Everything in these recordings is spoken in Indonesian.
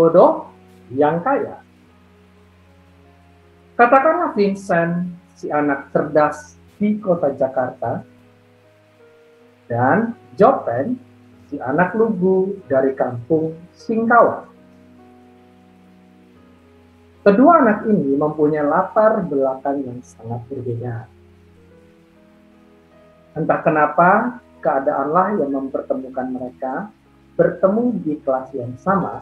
bodoh yang kaya. Katakanlah Vincent, si anak cerdas di kota Jakarta, dan Jopen, si anak lugu dari kampung Singkawang. Kedua anak ini mempunyai latar belakang yang sangat berbeda. Entah kenapa, keadaanlah yang mempertemukan mereka bertemu di kelas yang sama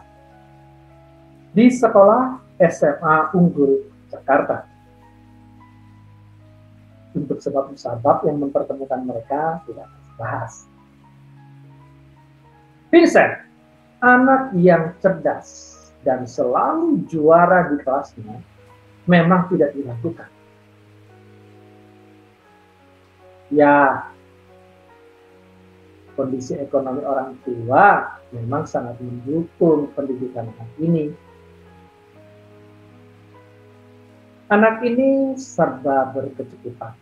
di sekolah SMA Unggul Jakarta. Untuk sebab-sebab yang mempertemukan mereka tidak bahas. Vincent, anak yang cerdas dan selalu juara di kelasnya, memang tidak dilakukan. Ya, kondisi ekonomi orang tua memang sangat mendukung pendidikan anak ini. Anak ini serba berkecukupan.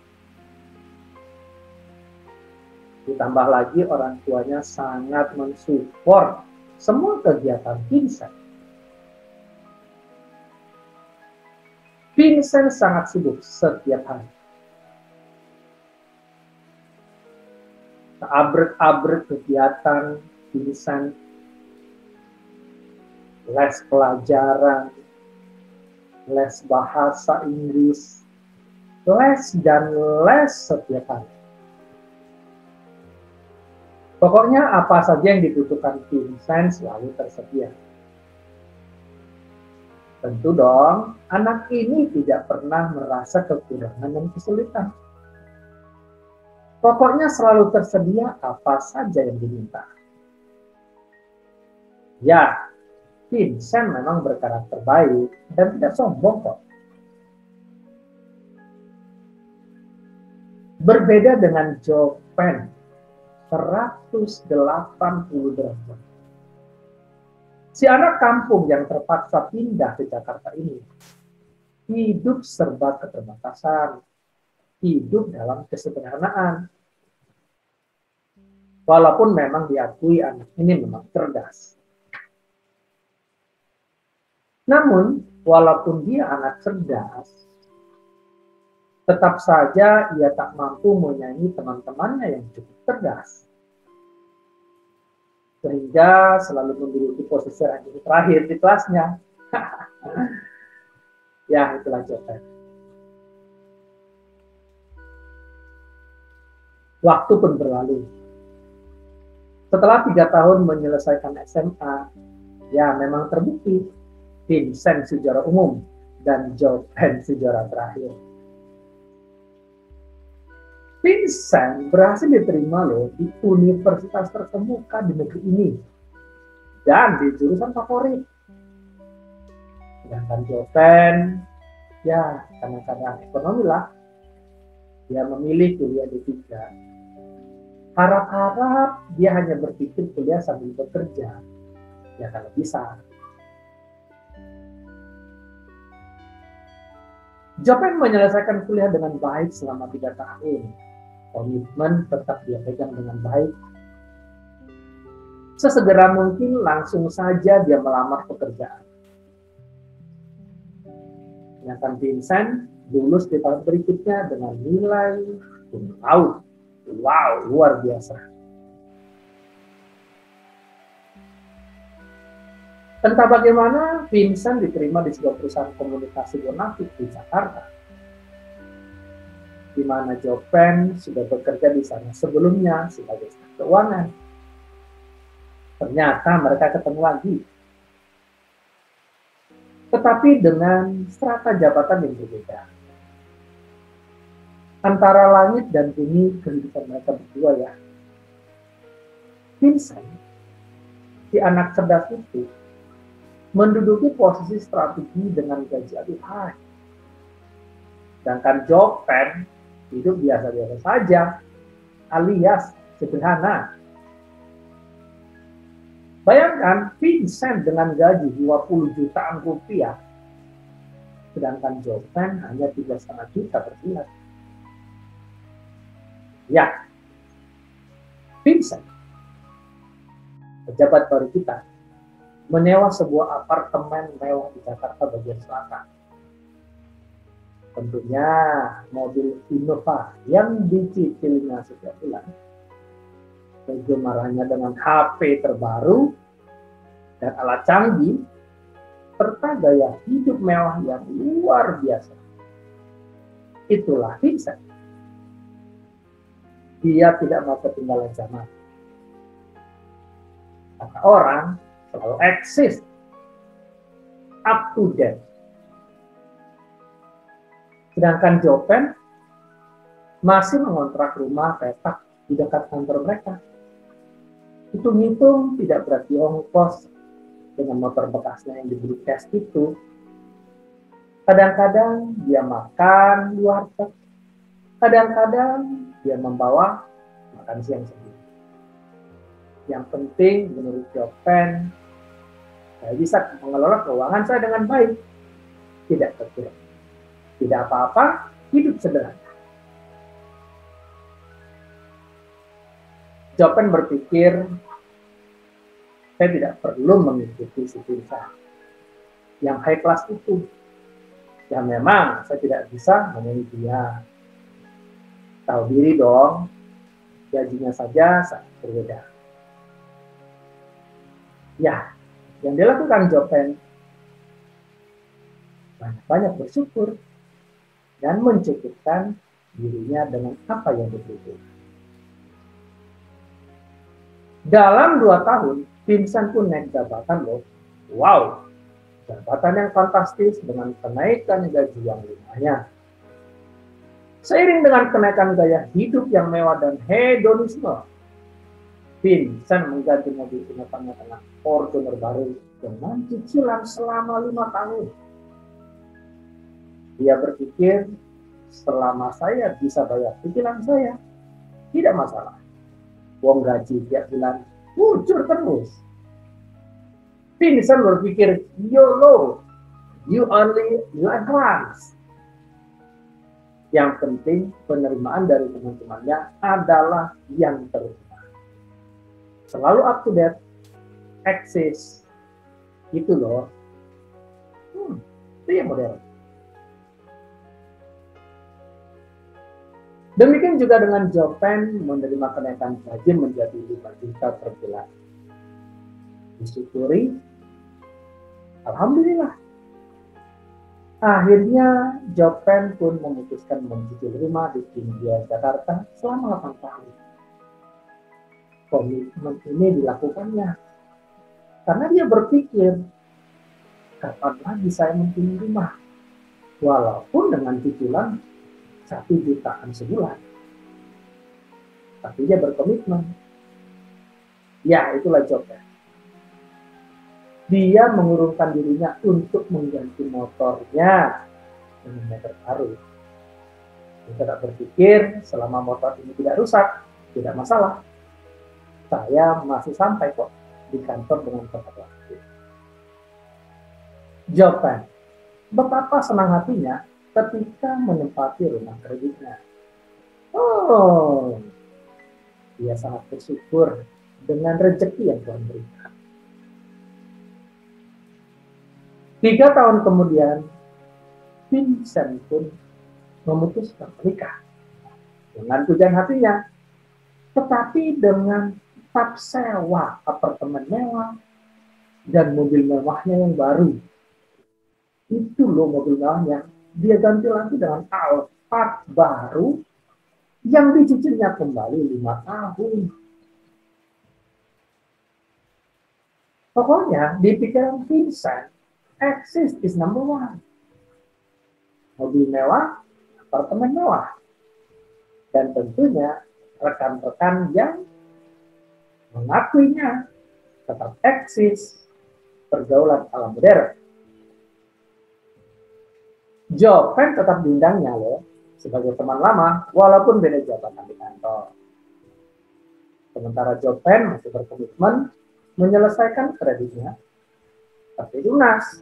Ditambah lagi orang tuanya sangat mensupport semua kegiatan Vincent. Vincent sangat sibuk setiap hari. Abrek-abrek kegiatan Vincent, les pelajaran, les bahasa Inggris, les dan les setiap hari. Pokoknya apa saja yang dibutuhkan Vincent selalu tersedia. Tentu dong, anak ini tidak pernah merasa kekurangan dan kesulitan. Pokoknya selalu tersedia apa saja yang diminta. Ya, Vincent memang berkarakter baik dan tidak sombong kok. Berbeda dengan Jopen, 180 derajat. Si anak kampung yang terpaksa pindah ke Jakarta ini hidup serba keterbatasan, hidup dalam kesederhanaan. Walaupun memang diakui anak ini memang cerdas. Namun, walaupun dia anak cerdas, tetap saja ia tak mampu menyaingi teman-temannya yang cukup cerdas. Sehingga selalu menduduki posisi ranking terakhir di kelasnya. Ya, itulah Jopen. Waktu pun berlalu. Setelah 3 tahun menyelesaikan SMA, ya memang terbukti Vincent si juara umum dan Jopen si juara terakhir. Vincent berhasil diterima loh di universitas terkemuka di negeri ini dan di jurusan favorit. Sedangkan Jopen, ya karena keadaan ekonomi lah, dia memilih kuliah D3. Harap-harap dia hanya berpikir kuliah sambil bekerja, ya kalau bisa. Jopen menyelesaikan kuliah dengan baik selama 3 tahun. Komitmen tetap dia pegang dengan baik. Sesegera mungkin langsung saja dia melamar pekerjaan. Sedangkan Vincent lulus di tahun berikutnya dengan nilai cum laude. Wow, luar biasa. Entah bagaimana Vincent diterima di sebuah perusahaan komunikasi bonafit di Jakarta, di mana Jopen sudah bekerja di sana sebelumnya sebagai staf keuangan. Ternyata mereka ketemu lagi. Tetapi dengan strata jabatan yang berbeda. Antara langit dan bumi kehidupan mereka berdua ya. Vincent, si anak cerdas itu, menduduki posisi strategi dengan gaji aduhai. Sedangkan Jopen hidup biasa-biasa saja, alias sederhana. Bayangkan Vincent dengan gaji 20 jutaan rupiah, sedangkan Jopen hanya 3,5 juta per bulan. Ya, Vincent, pejabat baru kita, menyewa sebuah apartemen mewah di Jakarta bagian selatan. Tentunya mobil Innova yang dicicilnya setiap bulan, kegemarannya dengan HP terbaru dan alat canggih, serta gaya hidup mewah yang luar biasa. Itulah Vincent. Dia tidak mau ketinggalan zaman. Kata orang, selalu eksis, up to date. Sedangkan Jopen masih mengontrak rumah petak di dekat kantor mereka. Hitung-hitung tidak berarti ongkos dengan motor bekasnya yang dibeli cash itu. Kadang-kadang dia makan di warteg, kadang-kadang dia membawa makan siang sendiri. Yang penting menurut Jopen, saya bisa mengelola keuangan saya dengan baik, tidak terkurang. Tidak apa-apa, hidup sederhana. Jopen berpikir, saya tidak perlu mengikuti si Vincent yang high class itu. Ya memang saya tidak bisa memilih dia. Tahu diri dong, gajinya saja sangat berbeda. Ya, yang dilakukan Jopen banyak bersyukur dan mencukupkan dirinya dengan apa yang dibutuhkan. Dalam 2 tahun, Vincent pun naik jabatan loh. Wow, jabatan yang fantastis dengan kenaikan gaji yang lumayan. Seiring dengan kenaikan gaya hidup yang mewah dan hedonisme, Vincent mengganti mobil Innova-nya dengan Fortuner baru dengan cicilan selama 5 tahun. Dia berpikir, selama saya bisa bayar cicilan saya, tidak masalah. Uang gaji tiap bulan muncul terus. Vincent berpikir, YOLO, you only live once. Yang penting penerimaan dari teman-temannya adalah yang terutama. Selalu up to date, eksis. Itu loh. Itu yang modern. Demikian juga dengan Jopen menerima kenaikan gaji menjadi 5 juta per bulan. Disyukuri, alhamdulillah. Akhirnya Jopen pun memutuskan mencicil rumah di pinggiran Jakarta selama 8 tahun. Komitmen ini dilakukannya karena dia berpikir, kapan lagi saya mempunyai rumah, walaupun dengan cicilan 1 jutaan sebulan. Tapi dia berkomitmen. Ya, itulah Jopen. Dia mengurungkan dirinya untuk mengganti motornya dengan motor baru. Dia tidak berpikir selama motor ini tidak rusak, tidak masalah. Saya masih sampai kok di kantor dengan tepat waktu. Jopen, betapa senang hatinya ketika menempati rumah kreditnya. Oh, dia sangat bersyukur dengan rezeki yang Tuhan berikan. 3 tahun kemudian, Vincent pun memutuskan menikah dengan tujuan hatinya, tetapi dengan tetap sewa apartemen mewah dan mobil mewahnya yang baru. Itu loh mobil mewahnya. Dia ganti lagi dengan Alphard baru yang dicicilnya kembali 5 tahun. Pokoknya di pikiran Vincent, exist is number one. Mobil mewah, apartemen mewah. Dan tentunya rekan-rekan yang mengakuinya tetap eksis pergaulan ala modern. Jopen tetap diundangnya loh sebagai teman lama walaupun beda jabatan di kantor. Sementara Jopen masih berkomitmen menyelesaikan kreditnya tapi lunas.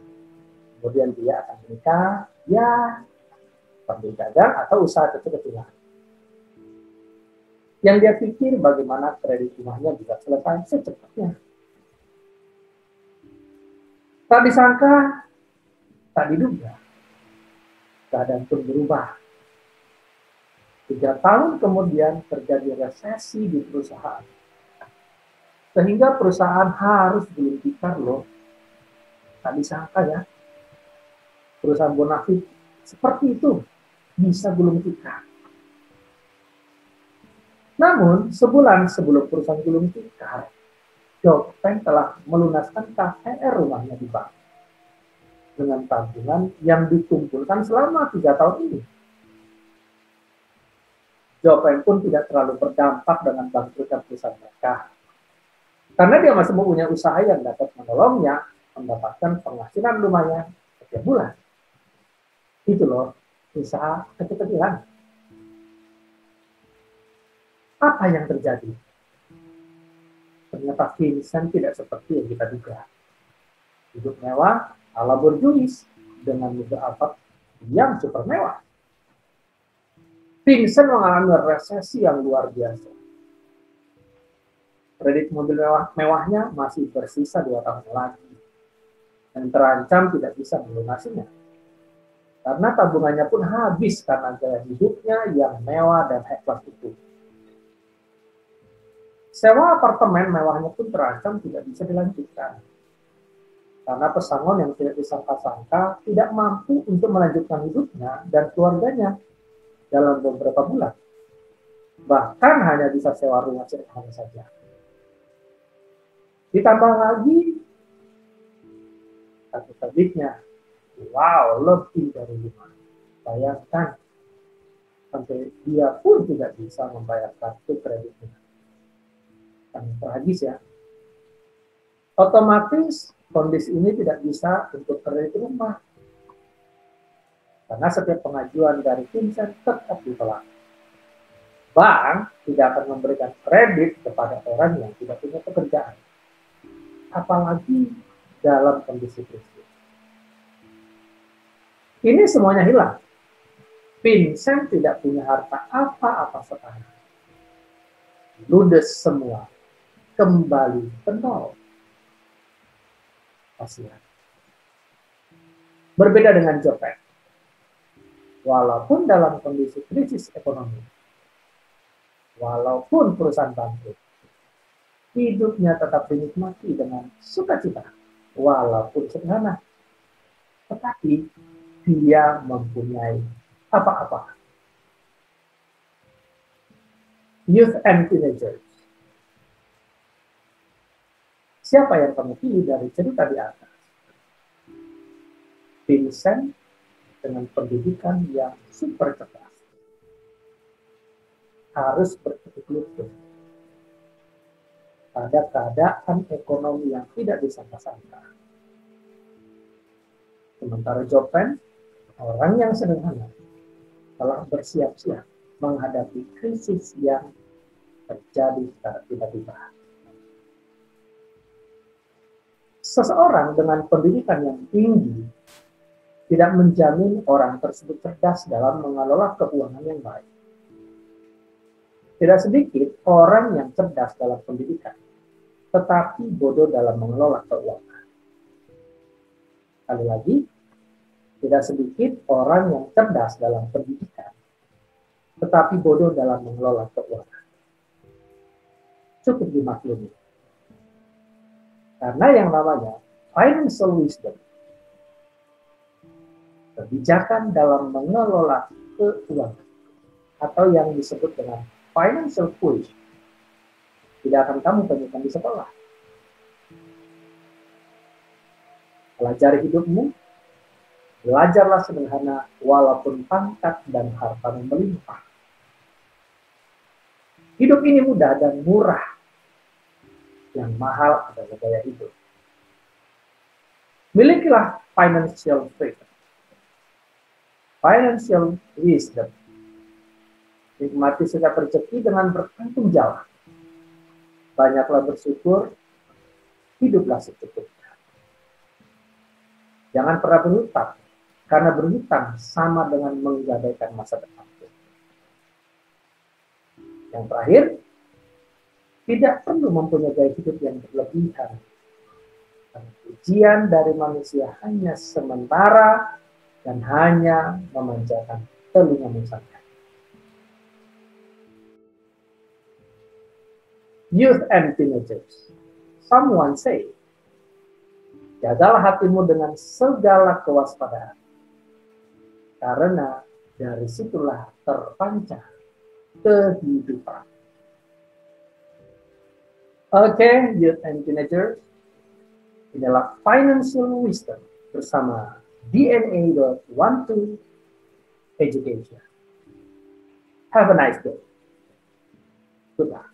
Kemudian dia akan menikah, ya sambil dagang atau usaha kecil-kecilan. Yang dia pikir bagaimana kredit rumahnya bisa selesai secepatnya. Tak disangka, tak diduga, keadaan pun berubah. 3 tahun kemudian terjadi resesi di perusahaan. Sehingga perusahaan harus gulung tikar loh. Tak disangka ya, perusahaan Bonafide seperti itu bisa gulung tikar. Namun, sebulan sebelum perusahaan gulung tikar, Chopin telah melunaskan KPR rumahnya di bank dengan tabungan yang dikumpulkan selama 3 tahun ini. Chopin pun tidak terlalu berdampak dengan bangkrutnya perusahaan mereka. Karena dia masih mempunyai usaha yang dapat menolongnya mendapatkan penghasilan lumayan setiap bulan. Itu loh, usaha kecil-kecilan. Apa yang terjadi? Ternyata Vincent tidak seperti yang kita duga. Hidup mewah ala borjuis dengan mobil Alphard yang super mewah. Vincent mengalami resesi yang luar biasa. Kredit mobil mewahnya masih bersisa 2 tahun lagi dan terancam tidak bisa melunasinya. Karena tabungannya pun habis karena gaya hidupnya yang mewah dan high class itu. Sewa apartemen mewahnya pun terancam tidak bisa dilanjutkan. Karena pesangon yang tidak disangka-sangka tidak mampu untuk melanjutkan hidupnya dan keluarganya dalam beberapa bulan. Bahkan hanya bisa sewa rumah sederhana saja. Ditambah lagi kartu kreditnya. Wow, lebih dari 5. Bayangkan, sampai dia pun tidak bisa membayar kartu kreditnya. Sangat tragis ya. Otomatis kondisi ini tidak bisa untuk kredit rumah. Karena setiap pengajuan dari Vincent tetap ditolak. Bank tidak akan memberikan kredit kepada orang yang tidak punya pekerjaan. Apalagi dalam kondisi krisis. Ini semuanya hilang. Vincent tidak punya harta apa-apa sekarang. Ludes semua. Kembali ke nol. Kasihan. Berbeda dengan Chopin. Walaupun dalam kondisi krisis ekonomi, walaupun perusahaan bangkrut, hidupnya tetap dinikmati dengan sukacita, walaupun sederhana. Tetapi dia mempunyai apa-apa. Youth and teenagers. Siapa yang kamu pilih dari cerita di atas? Vincent dengan pendidikan yang super cerdas. Harus bertekuk lutut pada keadaan ekonomi yang tidak disangka-sangka. Sementara Chopin, orang yang sederhana, telah bersiap-siap menghadapi krisis yang terjadi secara tiba-tiba. Seseorang dengan pendidikan yang tinggi tidak menjamin orang tersebut cerdas dalam mengelola keuangan yang baik. Tidak sedikit orang yang cerdas dalam pendidikan, tetapi bodoh dalam mengelola keuangan. Sekali lagi, tidak sedikit orang yang cerdas dalam pendidikan, tetapi bodoh dalam mengelola keuangan. Cukup dimaklumi. Karena yang namanya financial wisdom, kebijakan dalam mengelola keuangan, atau yang disebut dengan financial push, tidak akan kamu temukan di sekolah. Pelajari hidupmu, belajarlah sederhana walaupun pangkat dan hartamu melimpah. Hidup ini mudah dan murah. Yang mahal adalah gaya hidup. Milikilah financial freedom, financial wisdom. Nikmati setiap rezeki dengan bertanggung jawab. Banyaklah bersyukur, hiduplah secukupnya. Jangan pernah berhutang, karena berhutang sama dengan menggadaikan masa depan. Yang terakhir, tidak perlu mempunyai gaya hidup yang berlebihan. Pujian dari manusia hanya sementara dan hanya memanjakan telingamu saja. Youth and teenagers, someone say, jagalah hatimu dengan segala kewaspadaan, karena dari situlah terpancar kehidupan. Oke, youth and teenagers, inilah Financial Wisdom bersama DNA.12 Education. Have a nice day. Goodbye.